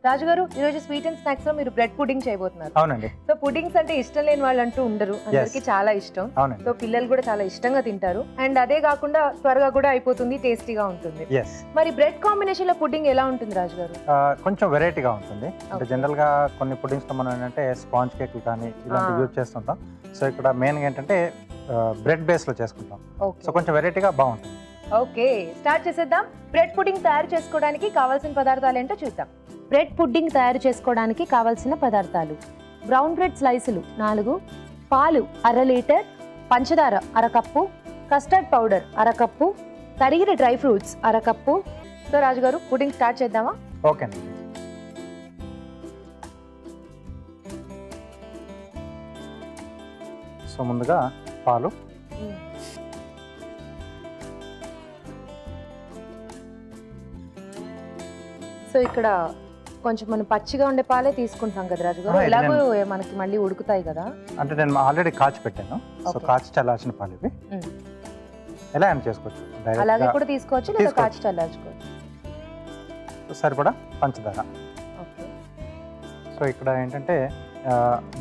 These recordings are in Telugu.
రాజుగారు ఈ రోజు స్వీట్ అండ్ స్నాక్స్ లో మీరు బ్రెడ్ పుడ్డింగ్ చేయబోతున్నారు. అవునండి. సో పుడ్డింగ్స్ అంటే ఇష్టం లేని వాళ్ళు అంటూ ఉండరు, అందరికి చాలా ఇష్టం. సో పిల్లలు కూడా చాలా ఇష్టంగా తింటారు. అండ్ అదే కాకుండా త్వరగా కూడా అయిపోతుంది, టేస్టీగా ఉంటుంది. మరి బ్రెడ్ కాంబినేషన్ లో పుడ్డింగ్ ఎలా ఉంటుంది రాజుగారు? కొంచెం వెరైటీగా ఉంటుంది. అంటే జనరల్ గా కొన్ని పుడ్డింగ్స్ లో మనం ఏంటంటే స్పాంజ్ కేక్లు కానీ ఇలాంటివి యూజ్ చేస్తుంటాం. సో ఇక్కడ మెయిన్ ఏంటంటే బ్రెడ్ బేస్ లో చేసుకుంటాం. సో కొంచెం వెరైటీగా బాగుంటుంది. ఓకే, స్టార్ట్ చేసేద్దాం. బ్రెడ్ పుడ్డింగ్ తయారు చేసుకోవడానికి కావాల్సిన పదార్థాలు ఏంటో చూద్దాం. బ్రెడ్ పుడ్డింగ్ తయారు చేసుకోవడానికి కావాల్సిన పదార్థాలు: బ్రౌన్ బ్రెడ్ స్లైసులు 4, పాలు 1/2 లీటర్, పంచదార 1/2 కప్పు, కస్టర్డ్ పౌడర్ 1/2 కప్పు, తరిగిన డ్రై ఫ్రూట్స్ 1/2 కప్పు. సో రాజుగారు పుడ్డింగ్ స్టార్ట్ చేద్దామా? ఓకే అండి. సో ముందుగా పాలు, సో ఇక్కడ కొంచెం మనం పచ్చిగా ఉండే పాలే తీసుకుంటాం కదా రాజుగారు, ఎలాగో మనకి మళ్ళీ ఉడుకుతాయి కదా. అంటే నేను ఆల్రెడీ కాచి పెట్టాను. సో కాచి చల్లార్చిన పాలు ఇవి. ఎలా యాడ్ చేసుకోవచ్చు, అలాగే కూడా తీసుకోవచ్చు లేదా కాచి చల్లార్చుకోవచ్చు. సరిపడా పంచదార. సో ఇక్కడ ఏంటంటే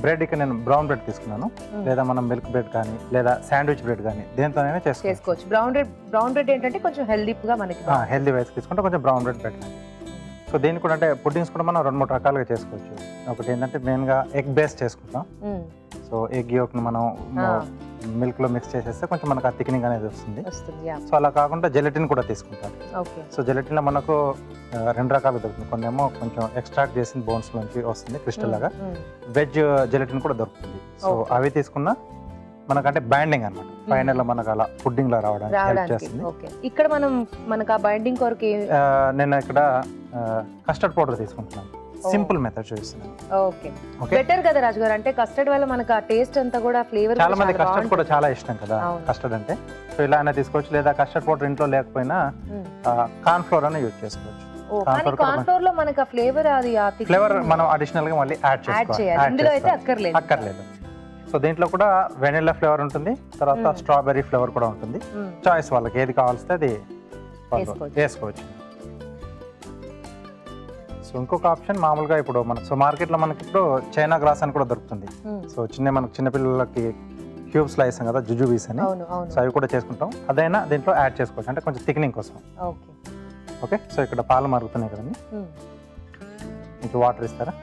బ్రెడ్ ఇక్కడ నేను బ్రౌన్ బ్రెడ్ తీసుకున్నాను, లేదా మనం మిల్క్ బ్రెడ్ కానీ లేదా శాండ్విచ్ బ్రెడ్ కానీ దేంతోనైనా చేసుకోవచ్చు. బ్రౌన్ బ్రెడ్ ఏంటంటే కొంచెం హెల్దీగా మనకి హెల్దీ వైస్ తీసుకుంటే కొంచెం బ్రౌన్ బ్రెడ్ బెటర్. సో దీనికి కూడా అంటే పుడ్డింగ్స్ కూడా మనం 2-3 రకాలుగా చేసుకోవచ్చు. ఒకటి ఏంటంటే మెయిన్గా ఎగ్ బేస్ చేసుకుంటాం. సో ఎగ్ యోక్ని మనం మిల్క్ లో మిక్స్ చేసేస్తే కొంచెం మనకు ఆ థిక్నింగ్ అనేది వస్తుంది. సో అలా కాకుండా జెలటిన్ కూడా తీసుకుంటాం. సో జెలటిన్ లో మనకు 2 రకాలు దొరుకుతుంది. కొన్ని ఏమో కొంచెం ఎక్స్ట్రాక్ట్ చేసిన బోన్స్ నుంచి వస్తుంది క్రిస్టల్ లాగా, వెజ్ జెలటిన్ కూడా దొరుకుతుంది. సో అవి తీసుకున్నా మనకంటే బైండింగ్ అన్నమాట, ఫైనల్ లో మనకు అలా పుడ్డింగ్ లా రావడానికి హెల్ప్ చేస్తుంది. ఇక్కడ మనకు ఆ బైండింగ్ కొరకు నేను ఇక్కడ కస్టర్డ్ పౌడర్ తీసుకుంటున్నాను. సింపుల్ మెథడ్ చూపిస్తున్నాను. ఓకే, బెటర్ కదా రాజుగారు, అంటే కస్టర్డ్ వల్ల మనకు ఆ టేస్ట్ అంతా కూడా ఫ్లేవర్. చాలా మంది కస్టర్డ్ కూడా చాలా ఇష్టం కదా కస్టర్డ్ అంటే. సో ఇలా అయినా తీసుకోవచ్చు, లేదా కస్టర్డ్ పౌడర్ ఇంట్లో లేకపోయినా కార్న్ ఫ్లోర్ అని యూజ్ చేసుకోవచ్చు. కార్న్ ఫ్లోర్ లో మనకు ఆ ఫ్లేవర్, అది ఆ ఫ్లేవర్ మనం అడిషనల్ గా మళ్ళీ యాడ్ చేసుకోవాలి. ఇందులో అయితే అక్కర్లేదు. సో దీంట్లో కూడా వెనిల్లా ఫ్లేవర్ ఉంటుంది, తర్వాత స్ట్రాబెర్రీ ఫ్లేవర్ కూడా ఉంటుంది. చాయిస్ వాళ్ళకి ఏది కావాల్స్తే అది వేసుకోవచ్చు. సో ఇంకొక ఆప్షన్ మామూలుగా ఇప్పుడు మనకు మార్కెట్ లో మనకి ఇప్పుడు చైనా గ్రాస్ అని కూడా దొరుకుతుంది. సో మనకు చిన్నపిల్లలకి క్యూబ్స్ లా వేస్తాం కదా, జుజుబీస్ అని. సో అవి కూడా చేసుకుంటాం. అదైనా దీంట్లో యాడ్ చేసుకోవచ్చు, అంటే కొంచెం థిక్నింగ్ కోసం. ఓకే, సో ఇక్కడ పాలు మరుగుతున్నాయి కదండి, ఇంకా వాటర్ ఇస్తారా?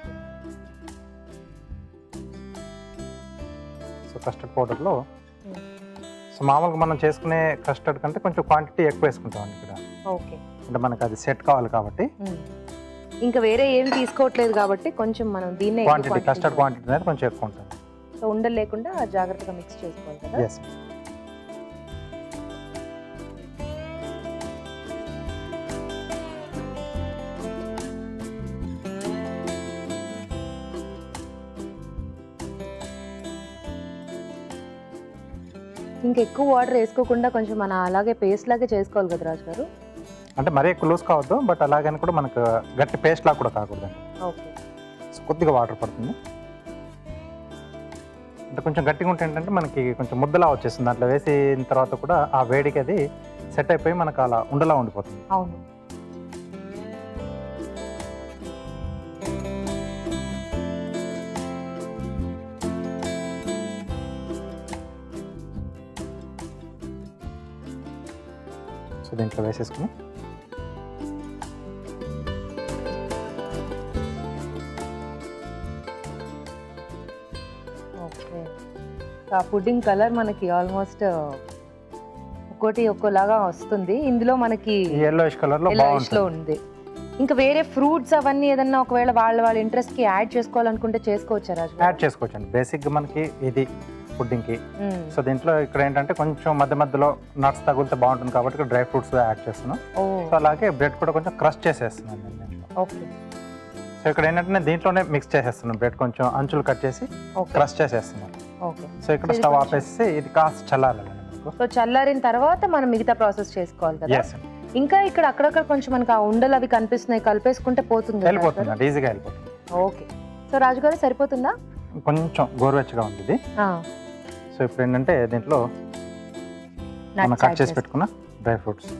సో కస్టర్డ్ పౌడర్లో సో మామూలుగా మనం చేసుకునే కస్టర్డ్ కంటే కొంచెం క్వాంటిటీ ఎక్కువ వేసుకుంటాం ఇక్కడ. అంటే మనకు అది సెట్ కావాలి కాబట్టి. ఇంకా వేరే ఏం తీసుకోవట్లేదు కాబట్టి కొంచెం మనం దీన్నే క్వాంటిటీ, కస్టర్డ్ క్వాంటిటీ అనేది కొంచెం ఎక్కువ ఉంటుంది. సో ఉండలు లేకుండా జాగ్రత్తగా మిక్స్ చేసుకోవాలి కదా. ఎస్. ఇంకా ఎక్కువ వాటర్ వేసుకోకుండా కొంచెం మన అలాగే పేస్ట్ లాగే చేసుకోవాలి కదా రాజు గారు. అంటే మరీ ఎక్కువ లూజ్ కావద్దు, బట్ అలాగని కూడా మనకు గట్టి పేస్ట్ లాగా కూడా కాకూడదండి. ఓకే, సో కొద్దిగా వాటర్ పడుతుంది. అంటే కొంచెం గట్టిగా ఉంటే ఏంటంటే మనకి కొంచెం ముద్దలా వచ్చేస్తుంది. దాంట్లో వేసిన తర్వాత కూడా ఆ వేడికి అది సెట్ అయిపోయి మనకు అలా ఉండలా ఉండిపోతుంది. అవును. సో దీంట్లో వేసేసుకుని ఆ పుడ్డింగ్ కలర్ మనకి ఆల్మోస్ట్ ఒక్కోలాగా వస్తుంది. ఇందులో మనకి yellowish కలర్ లో ఉంది. ఇంకా వేరే ఫ్రూట్స్ అవన్నీ ఏదన్నా ఒకవేళ వాళ్ళ ఇంట్రెస్ట్ కి యాడ్ చేసుకోవాలనుకుంటే చేసుకోవచ్చా రాజు? యాడ్ చేసుకోవచ్చు అండి. బేసిక్ గా మనకి ఇది పుడ్డింగ్ కి. సో దీంట్లో ఇక్కడ ఏంటంటే కొంచెం మధ్యలో నట్స్ తగిలితే బాగుంటుంది కాబట్టి ఇక్కడ డ్రై ఫ్రూట్స్ యాడ్ చేస్తున్నాం. సో అలాగే బ్రెడ్ కూడా కొంచెం క్రష్ చేసేస్తున్నాను నేను దీంట్లో. ఓకే. సో ఇక్కడ ఏంటంటే దీంట్లోనే మిక్స్ చేసేస్తున్నాను. బ్రెడ్ కొంచెం అంచులు కట్ చేసి క్రష్ చేసేస్తున్నాను. ఓకే. సో ఇక్కడ స్టవ్ ఆపేసి ఇది కాస్త చల్లారాలి. సో చల్లారిన తర్వాత మనం మిగతా ప్రాసెస్ చేసుకోవాలి కదా. ఇంకా ఇక్కడ అక్కడక్కడ కొంచెం మనకు ఆ ఉండలు అవి కనిపిస్తున్నాయి, కలిపేసుకుంటే పోతుంది, వెళ్ళిపోతుంది, ఈజీగా వెళ్ళిపోతుంది. ఓకే. సో రాజుగారు సరిపోతుందా? కొంచెం గోరువెచ్చగా ఉంది ఇది. సో ఇప్పుడు ఏంటంటే దీంట్లో మనం కట్ చేసి పెట్టుకున్న డ్రై ఫ్రూట్స్,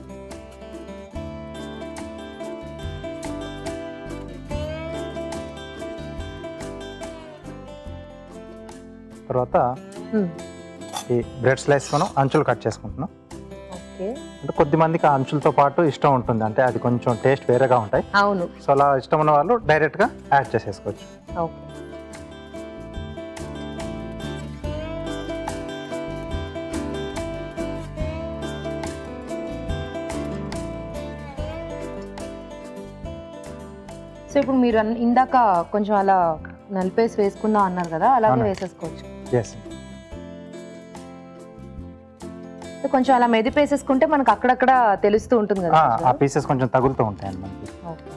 తర్వాత ఈ బ్రెడ్ స్లైస్ మనం అంచులు కట్ చేసుకుంటున్నాం. ఓకే. అంటే కొద్ది మందికి ఆ అంచులతో పాటు ఇష్టం ఉంటుంది, అంటే అది కొంచెం టేస్ట్ వేరేగా ఉంటాయి. అవును. సో అలా ఇష్టం ఉన్న వాళ్ళు డైరెక్ట్గా యాడ్ చేసేసుకోవచ్చు. ఓకే. సో ఇప్పుడు మీరు ఇందాక కొంచెం అలా నలిపేసి వేసుకుందాం అన్నారు కదా, అలాగే వేసేసుకోవచ్చు. ఎస్. కొంచెం అలా మెదిపేసేసుకుంటే మనకు అక్కడక్కడ తెలుస్తూ ఉంటుంది కదా, ఆ పీసెస్ కొంచెం తగులుతూ ఉంటాయండి మనకి. ఓకే.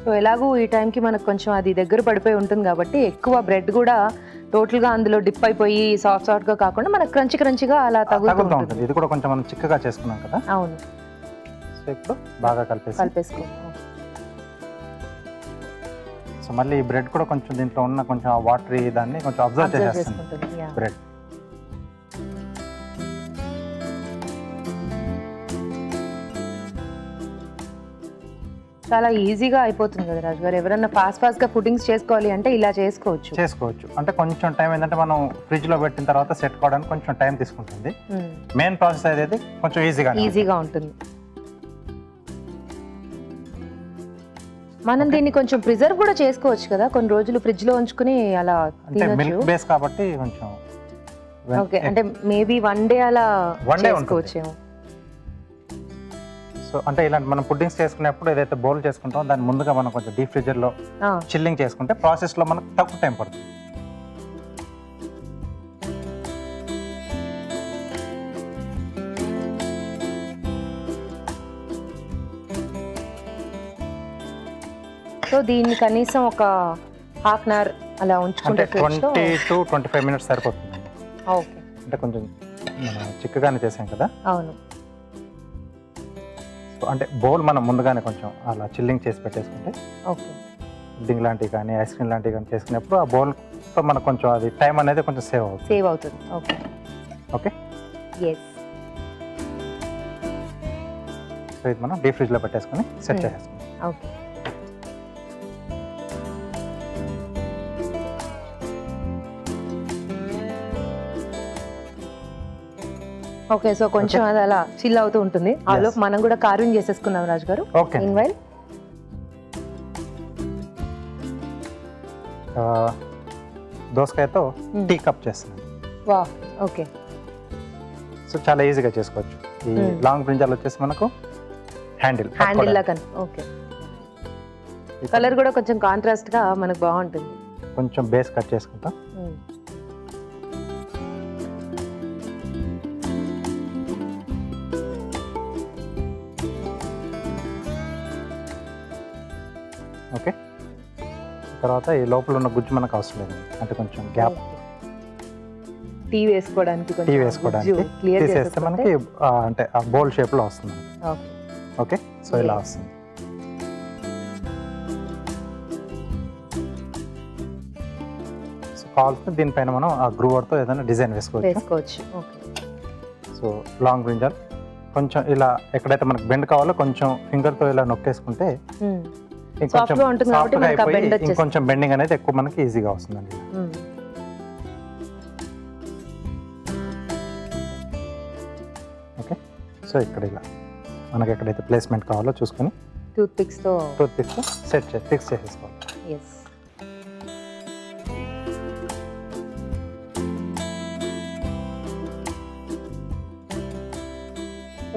సో ఎలాగూ ఈ టైంకి మనకు కొంచెం అది దగ్గర పడిపోయి ఉంటుంది కాబట్టి ఎక్కువ బ్రెడ్ కూడా టోటల్గా అందులో డిప్ అయిపోయి సాఫ్ట్గా కాకుండా మనకు క్రంచిగా అలా తగులుతూ ఉంటుంది. ఇది కూడా కొంచెం మనం చిక్కగా చేసుకున్నాం కదా. అవును. సో ఇప్పుడు బాగా కలిపేసుకో. సో మళ్ళీ ఈ బ్రెడ్ కూడా కొంచెం దీంట్లో ఉన్న కొంచెం ఆ వాటర్ దాన్ని కొంచెం అబ్జర్వ్ చేసేస్తుంది బ్రెడ్. చాలా ఈజీగా అయిపోతుంది కదా రాజు గారు. ఎవరైనా ఫాస్ట్ గా పుడ్డింగ్స్ చేసుకోవాలి అంటే ఇలా చేసుకోవచ్చు. అంటే కొంచెం టైం ఏంటంటే మనం ఫ్రిడ్జ్ లో పెట్టిన తర్వాత సెట్ కావడానికి కొంచెం టైం తీసుకుంటుంది. మెయిన్ ప్రాసెస్ అనేది కొంచెం ఈజీగా ఉంటుంది. మనం దీన్ని కొంచెం ప్రిజర్వ్ కూడా చేసుకోవచ్చు కదా, కొన్ని రోజులు ఫ్రిడ్జ్ లో ఉంచుకుని అలా. అంటే మిల్క్ బేస్ కాబట్టి కొంచెం ఓకే. అంటే మేబీ వన్ డే అలా చేసుకోవచ్చేమో. సో అంటే ఇలాంటి మనం పుడ్డింగ్స్ చేసుకునేప్పుడు ఏదైతే బౌల్ చేసుకుంటామో దాన్ని ముందుగా మనం కొంచెం డీప్ ఫ్రీజర్ లో చిల్లింగ్ చేసుకుంటే ప్రాసెస్ లో మనకు తక్కువ టైం పడుతుంది. సో దీన్ని కనీసం ఒక హాఫ్ అన్ అవర్ అలా ఉంచుకుంటే 20 to 25 minutes సరిపోతుంది. ఓకే. అంటే కొంచెం చిక్కగానే చేసాం కదా. అవును. సో అంటే బౌల్ మనం ముందుగానే కొంచెం అలా చిల్లింగ్ చేసి పెట్టేసుకుంటే ఓకే. పుడ్డింగ్ లాంటివి కానీ ఐస్ క్రీమ్ లాంటివి కానీ చేసుకునేప్పుడు ఆ బౌల్తో మనకు కొంచెం అది టైం అనేది కొంచెం సేవ్ అవుతుంది. ఓకే. ఓకే. ఎస్. సో ఇది మనం డీప్ ఫ్రిడ్జ్లో పెట్టేసుకొని సెట్ చేసేసుకుంటాం. ఓకే. ఓకే. సో కొంచెం అది అలా చిల్ అవుతూ ఉంటుంది. ఆలోపు మనం కూడా కార్వింగ్ చేసేసుకున్నాం రాజు గారు. ఓకే. ఇన్వైల్ దోసకాయతో టీ కప్ చేస్తున్నాం. వా. ఓకే. సో చాలా ఈజీగా చేసుకోవచ్చు. ఈ లాంగ్ బ్రింజాల్ వచ్చేసి మనకు హ్యాండిల్ లాగా. ఓకే. కలర్ కూడా కొంచెం కాంట్రాస్ట్ గా మనకు బాగుంటుంది. కొంచెం బేస్ కట్ చేసుకుంటాం. ఓకే. తర్వాత ఈ లోపల ఉన్న గుజ్జు మనకు అవసరం లేదు, అంటే కొంచెం గ్యాప్ టీ వేసుకోవడానికి తీసేస్తే మనకి అంటే ఆ బౌల్ షేప్ లో వస్తుంది. ఓకే. సో ఇలా వస్తుంది. సో కావాల్సిన దీనిపైన మనం ఆ గ్రూవర్తో ఏదైనా డిజైన్ వేసుకోవచ్చు. సో లాంగ్ బ్రింజాల్ కొంచెం ఇలా ఎక్కడైతే మనకు బెండ్ కావాలో కొంచెం ఫింగర్తో ఇలా నొక్కేసుకుంటే ఇంకొంచెం బెండింగ్ అనేది ఎక్కువ మనకి ఈజీగా వస్తుందండి. ఓకే. సో ఇక్కడ ఇలా మనకి ఎక్కడైతే ప్లేస్మెంట్ కావాలో చూసుకొని టూత్ పిక్స్ తో ఫిక్స్ చేసేసుకోవాలి.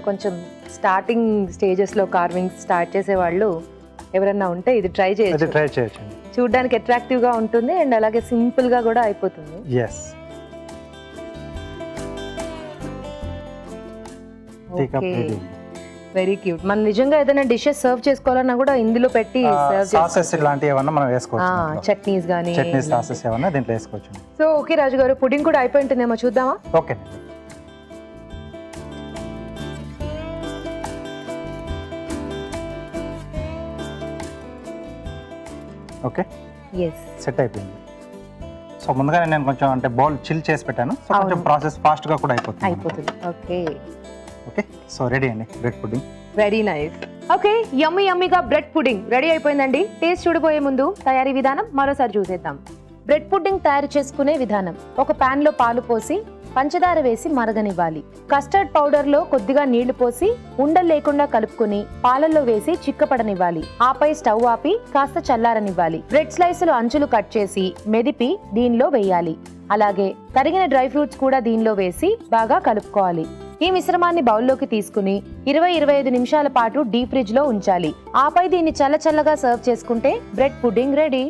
కొంచెం స్టార్టింగ్ స్టేజెస్ లో కార్వింగ్ స్టార్ట్ చేసే వాళ్ళు ఎవరన్నా ఉంటే ఇది ట్రై చేయొచ్చు. చూడడానికి అట్రాక్టివ్ గా ఉంటుంది అండ్ అలాగే సింపుల్ గా కూడా అయిపోతుంది. Very cute. మనం నిజంగా ఏదైనా డిషెస్ సర్వ్ చేసుకోవాలన్నా కూడా ఇందులో పెట్టి సాసెస్ ఇలాంటివి ఏమన్నా మనం వేసుకోవచ్చు. చట్నీస్ గానీ సాసెస్ ఏమన్నా దీంట్లో వేసుకోవచ్చు. సో ఓకే రాజు గారు, పుడింగ్ కూడా అయిపోయి ఉంటుందేమో చూద్దామా? ఓకే. ఓకే. ఎస్. సెట్ అయిపోయింది. సో ముందుగానే నేను కొంచెం అంటే బౌల్ చిల్ చేసి పెట్టాను, సో కొంచెం ప్రాసెస్ ఫాస్ట్ గా కూడా అయిపోతుంది. ఓకే ఓకే, సో రెడీ అండి bread pudding. Very nice. Okay, యమ్మీగా బ్రెడ్ పుడ్డింగ్ రెడీ అయిపోయిందండి. టేస్ట్ చూడబోయే ముందు తయారీ విధానం మరోసారి చూసేద్దాం. బ్రెడ్ పుడ్డింగ్ తయారు చేసుకునే విధానం: ఒక పాన్ లో పాలు పోసి పంచదార వేసి మరగనివ్వాలి. కస్టర్డ్ పౌడర్ లో కొద్దిగా నీళ్లు పోసి ఉండలు లేకుండా కలుపుకుని పాలల్లో వేసి చిక్కపడనివ్వాలి. ఆపై స్టవ్ ఆపి కాస్త చల్లారనివ్వాలి. బ్రెడ్ స్లైసులు అంచులు కట్ చేసి మెదిపి దీనిలో వేయాలి. అలాగే తరిగిన డ్రై ఫ్రూట్స్ కూడా దీనిలో వేసి బాగా కలుపుకోవాలి. ఈ మిశ్రమాన్ని బౌల్లోకి తీసుకుని 20-25 నిమిషాల పాటు డీప్ ఫ్రిడ్జ్ లో ఉంచాలి. ఆపై దీన్ని చల్లగా సర్వ్ చేసుకుంటే బ్రెడ్ పుడ్డింగ్ రెడీ.